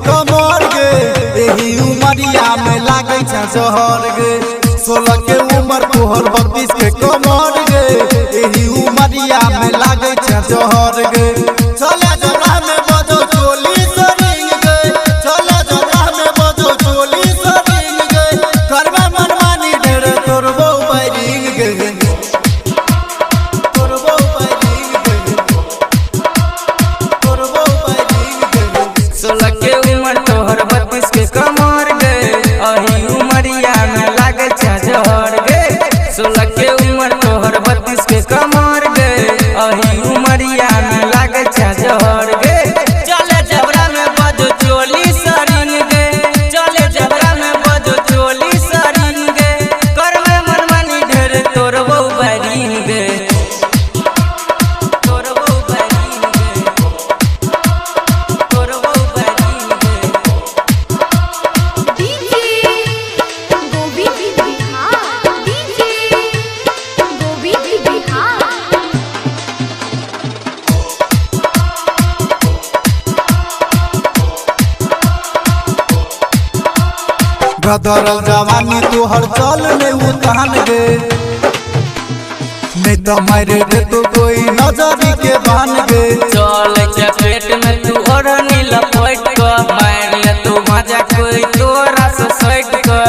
कमर गे एही उमरिया में लागे छ जहर गे 16 के उम्र तोहर 32 के कमर गे एही उमरिया में लागे छ जहर गे चले जरा में बजो चोली सरिंग गे चले जरा में बजो चोली सरिंग गे करवा मनमानी ढेर तोरबो बैरिंग गे तोरबो बैरिंग गे तोरबो बैरिंग गे 16 के उम्र तोहर 32 के कमर गे अही उमरिया में लागे छ जहर गे 16 के उम्र तोहर 32 के कमर गे अही उमरिया में लागे छ जहर गे चले जबरा में बजो चोली सरिंग गे चले जबरा में बजो चोली सरिंग गे करवे मनमानी ढेर तोरबो बैरिंग गे तोरबो बैरिंग गे तोरबो बैरिंग गे डीजे गोविंद बिहार डीजे गोविंद बिहार गदरल जवानी तोहर चल ने उतान गे नहीं तो मारे दे तो कोई नजरी के बान गे चल चपेट में तू और नीला पट को मार ले तू मजा कोई तोरा से सट को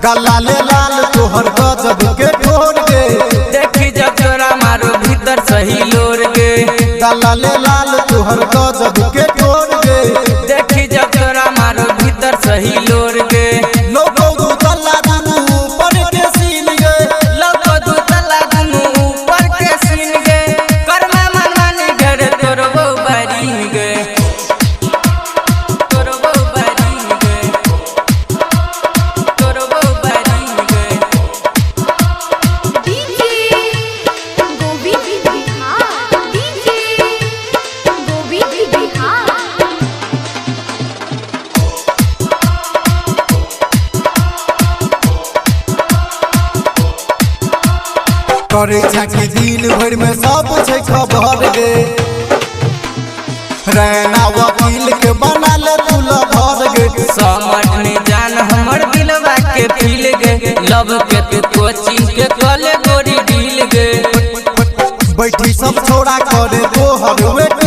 गला ले लाल तोहर गजब के ठोर गे देखी जब तोरा मारो भीतर सही लोर गे गला ले लाल तोहर गजब के ठोर गे देखी जब तोरा मारो भीतर सही लोर गे लोगो दू तल्ला दुनू ऊपर के सीन गे लौको दू तल्ला दुनू ऊपर के सीन गे कर्मा मनमानी ढेर तोरबो बैरिंग गे तोरबो बैरिंग गे तोरबो बैरिंग गे डीजे गोविंद बिहार डीजे गोविंद बिहार करे छाकी दिन भर में सब छै खबर गे रैना वकील के बना ले तू लभर गे समझ में जान हमर दिलवा के फील गे लव के तू कोचिंग के कॉले गोरी डील गे बैठी सब छोड़ा करे तोहर वेट